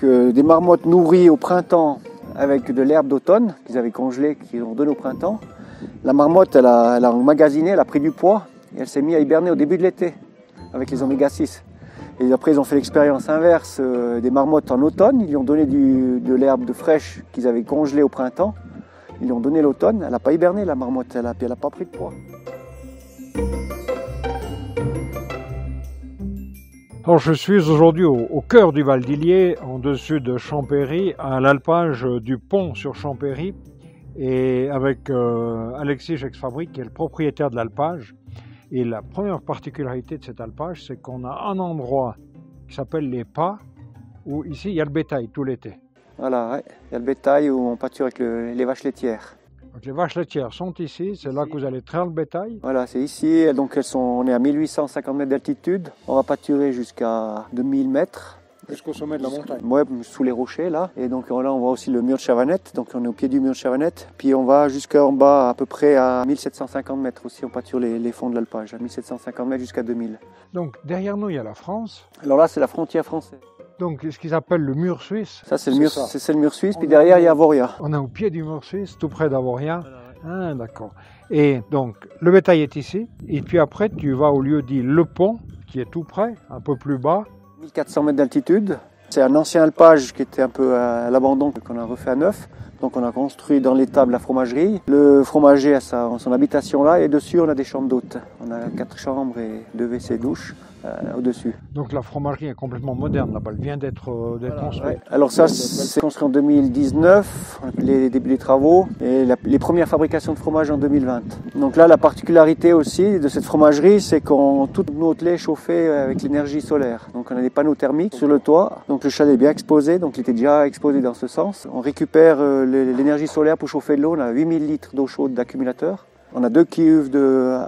que des marmottes nourries au printemps avec de l'herbe d'automne qu'ils avaient congelée, qu'ils ont donné au printemps. La marmotte, elle a emmagasiné, elle a pris du poids et elle s'est mise à hiberner au début de l'été avec les oméga 6. Et après, ils ont fait l'expérience inverse des marmottes en automne. Ils lui ont donné de l'herbe fraîche qu'ils avaient congelée au printemps. Ils lui ont donné l'automne. Elle n'a pas hiberné, la marmotte. Elle n'a pas pris de poids. Alors, je suis aujourd'hui au cœur du Val d'Illier, en dessus de Champéry, à l'alpage du pont sur Champéry, et avec Alexis Gexfabrique, qui est le propriétaire de l'alpage. Et la première particularité de cet alpage, c'est qu'on a un endroit qui s'appelle les Pas, où ici il y a le bétail tout l'été. Voilà, ouais. Il y a le bétail où on pâture avec les vaches laitières. Donc les vaches laitières sont ici, c'est là que vous allez traire le bétail. Voilà, c'est ici. Donc on est à 1850 mètres d'altitude. On va pâturer jusqu'à 2000 mètres. Jusqu'au sommet de la montagne. Ouais, sous les rochers là. Et donc là on voit aussi le mur de Chavanette. Donc on est au pied du mur de Chavanette. Puis on va jusqu'en bas à peu près à 1750 mètres aussi. On pâture les fonds de l'alpage, à 1750 mètres jusqu'à 2000. Donc derrière nous il y a la France. Alors là c'est la frontière française. Donc ce qu'ils appellent le mur suisse. Ça c'est le mur suisse. Puis derrière il y a Avoria. On est au pied du mur suisse, tout près d'Avoria. Ah d'accord. Et donc le bétail est ici. Et puis après tu vas au lieu dit Le Pont, qui est tout près, un peu plus bas. 1400 mètres d'altitude. C'est un ancien alpage qui était un peu à l'abandon, qu'on a refait à neuf. Donc on a construit dans l'étable la fromagerie. Le fromager a son habitation là et dessus on a des chambres d'hôtes. On a 4 chambres et 2 WC douches au-dessus. Donc la fromagerie est complètement moderne là-bas, elle vient d'être construite. Ouais. Alors ça c'est construit en 2019, les débuts des travaux et les premières fabrications de fromage en 2020. Donc là la particularité aussi de cette fromagerie c'est qu'on tout notre lait est chauffé avec l'énergie solaire. Donc on a des panneaux thermiques sur le toit. Donc le chalet est bien exposé, donc il était déjà exposé dans ce sens. On récupère l'énergie solaire pour chauffer de l'eau. On a 8000 litres d'eau chaude d'accumulateur. On a 2 cuves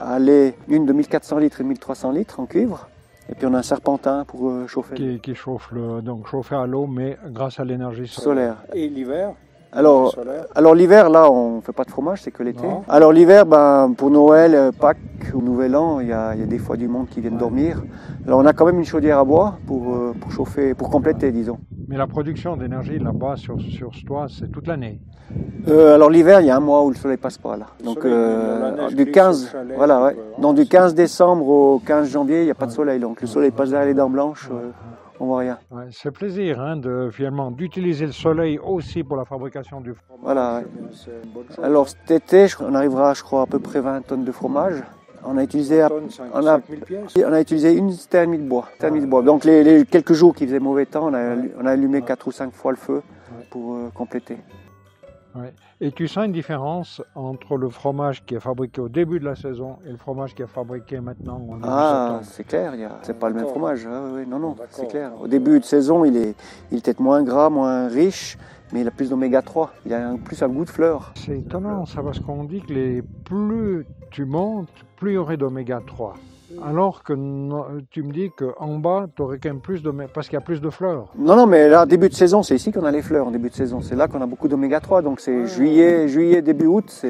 à lait, une de 1400 litres et 1300 litres en cuivre. Et puis on a un serpentin pour chauffer. Qui chauffe donc chauffer à l'eau, mais grâce à l'énergie solaire. Et l'hiver alors l'hiver, là, on ne fait pas de fromage, c'est que l'été. Alors l'hiver, pour Noël, Pâques ou Nouvel An, il y a des fois du monde qui viennent dormir. Alors on a quand même une chaudière à bois pour chauffer, pour compléter, disons. Mais la production d'énergie là-bas sur ce toit, c'est toute l'année. Alors l'hiver, il y a un mois où le soleil passe pas là. Donc du 15, voilà, ouais. Donc du 15 décembre au 15 janvier, il n'y a pas de soleil. Donc le soleil passe derrière les dents blanches. On voit rien. Ouais, c'est plaisir finalement d'utiliser le soleil aussi pour la fabrication du fromage. Voilà. Ouais. Alors cet été, on arrivera, je crois, à peu près 20 tonnes de fromage. On a utilisé, on a utilisé une thermie de bois. Donc les quelques jours qui faisaient mauvais temps, on a allumé 4 ou 5 fois le feu pour compléter. Ouais. Et tu sens une différence entre le fromage qui est fabriqué au début de la saison et le fromage qui est fabriqué maintenant en début septembre? C'est clair, c'est pas le même fromage. Non, c'est clair. Au début de saison, il est peut-être moins gras, moins riche, mais il a plus d'oméga 3. Il a plus un goût de fleur. C'est étonnant ça, parce qu'on dit que plus tu montes, plus il y aurait d'oméga 3. Alors que tu me dis qu'en bas, tu aurais quand même plus parce qu'il y a plus de fleurs. Non, mais là, début de saison, c'est ici qu'on a les fleurs, en début de saison. C'est là qu'on a beaucoup d'oméga 3, donc c'est juillet, début août.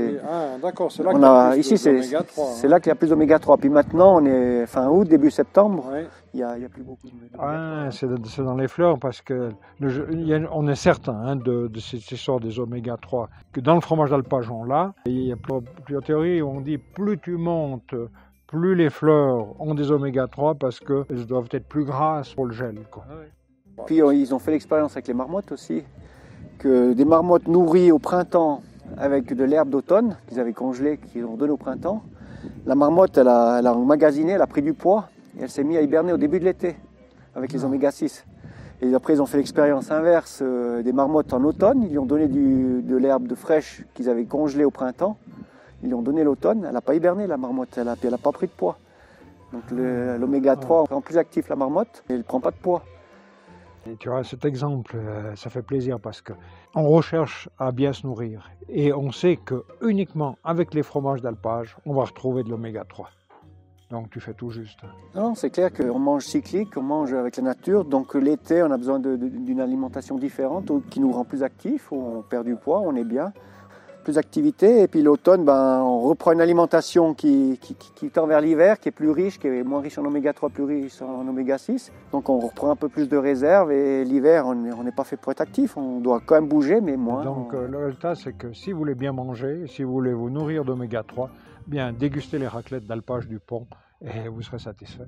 D'accord, c'est là qu'il y a plus d'oméga 3. C'est là qu'il y a plus d'oméga 3. Puis maintenant, on est fin août, début septembre, il y a plus beaucoup d'oméga 3. C'est dans les fleurs, parce que on est certain de cette histoire des oméga 3, que dans le fromage d'alpage, on l'a. Et il y a plusieurs théories où on dit plus tu montes, plus les fleurs ont des oméga 3 parce qu'elles doivent être plus grasses pour le gel. Puis ils ont fait l'expérience avec les marmottes aussi, que des marmottes nourries au printemps avec de l'herbe d'automne qu'ils avaient congelée, qu'ils ont donné au printemps. La marmotte, elle a emmagasiné, elle a pris du poids et elle s'est mise à hiberner au début de l'été avec les oméga 6. Et après ils ont fait l'expérience inverse des marmottes en automne. Ils lui ont donné de l'herbe fraîche qu'ils avaient congelée au printemps. Ils lui ont donné l'automne, elle n'a pas hiberné la marmotte, elle n'a pas pris de poids. Donc l'oméga 3 rend plus actif la marmotte et elle ne prend pas de poids. Et tu vois, cet exemple, ça fait plaisir parce qu'on recherche à bien se nourrir. Et on sait que uniquement avec les fromages d'alpage, on va retrouver de l'oméga 3. Donc tu fais tout juste. Non, c'est clair qu'on mange cyclique, on mange avec la nature. Donc l'été, on a besoin d'une alimentation différente qui nous rend plus actifs, on perd du poids, on est bien. plus d'activité. Et puis l'automne, on reprend une alimentation qui tend vers l'hiver, qui est plus riche, qui est moins riche en oméga 3, plus riche en oméga 6. Donc on reprend un peu plus de réserve et l'hiver, on n'est pas fait pour être actif. On doit quand même bouger, mais moins. Donc le résultat, c'est que si vous voulez bien manger, si vous voulez vous nourrir d'oméga 3, bien dégustez les raclettes d'alpage du Pont et vous serez satisfait.